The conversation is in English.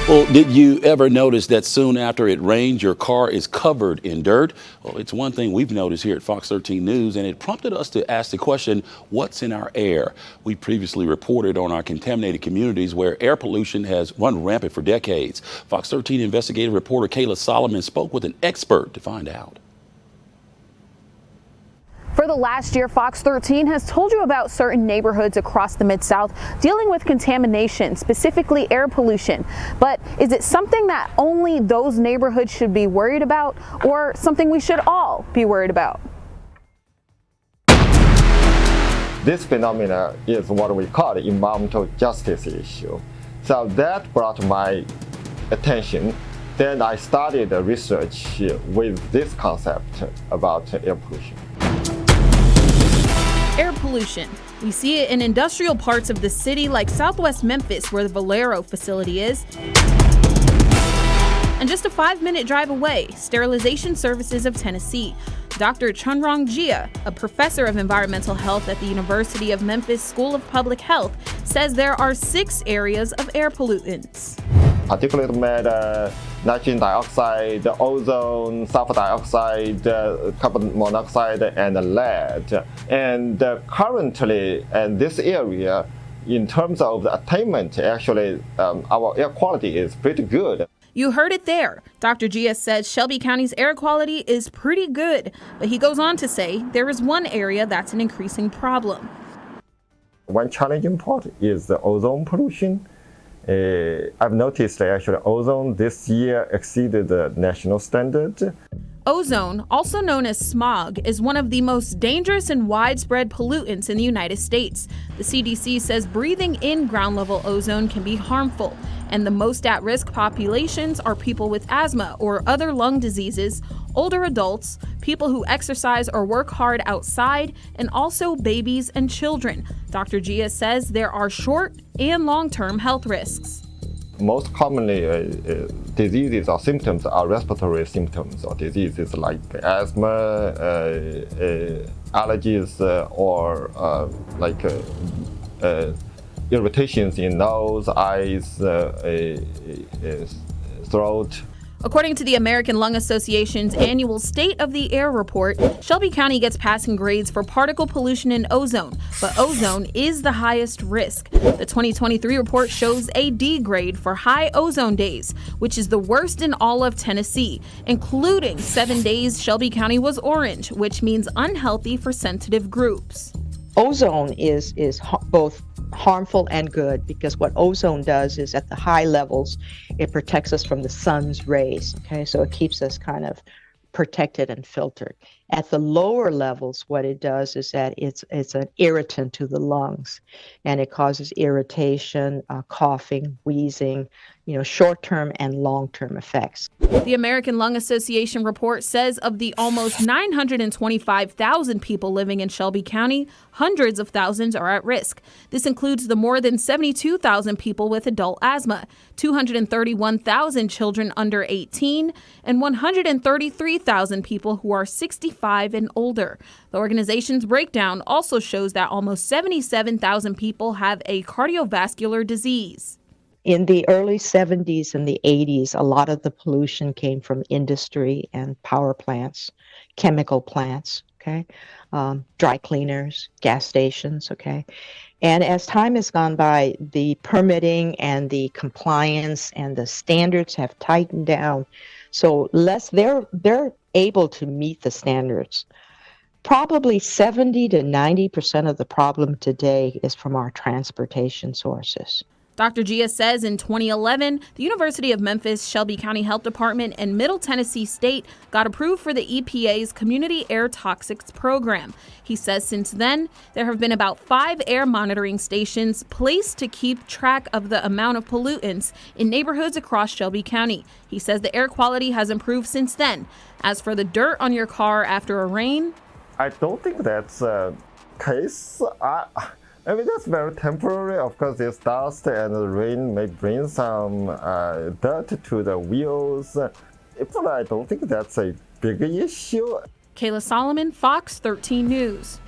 Well, did you ever notice that soon after it rains, your car is covered in dirt? Well, it's one thing we've noticed here at Fox 13 News, and it prompted us to ask the question, what's in our air? We previously reported on our contaminated communities where air pollution has run rampant for decades. Fox 13 investigative reporter Kayla Solomon spoke with an expert to find out. For the last year, Fox 13 has told you about certain neighborhoods across the Mid-South dealing with contamination, specifically air pollution. But is it something that only those neighborhoods should be worried about, or something we should all be worried about? This phenomena is what we call the environmental justice issue. So that brought my attention. Then I started research with this concept about air pollution. Air pollution. We see it in industrial parts of the city like Southwest Memphis, where the Valero facility is. And just a 5-minute drive away, Sterilization Services of Tennessee. Dr. Chunrong Jia, a professor of environmental health at the University of Memphis School of Public Health, says there are 6 areas of air pollutants. Particulate matter, nitrogen dioxide, ozone, sulfur dioxide, carbon monoxide, and lead. And currently, in this area, in terms of the attainment, actually, our air quality is pretty good. You heard it there. Dr. Gia says Shelby County's air quality is pretty good, but he goes on to say there is one area that's an increasing problem. One challenging part is the ozone pollution. I've noticed that actually ozone this year exceeded the national standard. Ozone, also known as smog, is one of the most dangerous and widespread pollutants in the United States. The CDC says breathing in ground-level ozone can be harmful, and the most at-risk populations are people with asthma or other lung diseases, older adults, people who exercise or work hard outside, and also babies and children. Dr. Gia says there are short and long-term health risks. Most commonly, diseases or symptoms are respiratory symptoms or diseases like asthma, allergies, or irritations in nose, eyes, throat. According to the American Lung Association's annual State of the Air report, Shelby County gets passing grades for particle pollution and ozone, but ozone is the highest risk. The 2023 report shows a D grade for high ozone days, which is the worst in all of Tennessee, including 7 days Shelby County was orange, which means unhealthy for sensitive groups. Ozone is both harmful and good, because what ozone does is at the high levels, it protects us from the sun's rays. Okay, so it keeps us kind of protected and filtered. At the lower levels, what it does is that it's an irritant to the lungs, and it causes irritation, coughing, wheezing, short-term and long-term effects. The American Lung Association report says of the almost 925,000 people living in Shelby County, hundreds of thousands are at risk. This includes the more than 72,000 people with adult asthma, 231,000 children under 18, and 133,000 people who are 65 and older. The organization's breakdown also shows that almost 77,000 people have a cardiovascular disease. In the early 70s and the 80s, a lot of the pollution came from industry and power plants, chemical plants, okay, dry cleaners, gas stations, okay. And as time has gone by, the permitting and the compliance and the standards have tightened down. So they're able to meet the standards. Probably 70 to 90% of the problem today is from our transportation sources. Dr. Gia says in 2011, the University of Memphis, Shelby County Health Department, and Middle Tennessee State got approved for the EPA's Community Air Toxics Program. He says since then, there have been about 5 air monitoring stations placed to keep track of the amount of pollutants in neighborhoods across Shelby County. He says the air quality has improved since then. As for the dirt on your car after a rain, I don't think that's a case. I mean, that's very temporary. Of course, this dust and the rain may bring some dirt to the wheels. But I don't think that's a big issue. Kayla Solomon, Fox 13 News.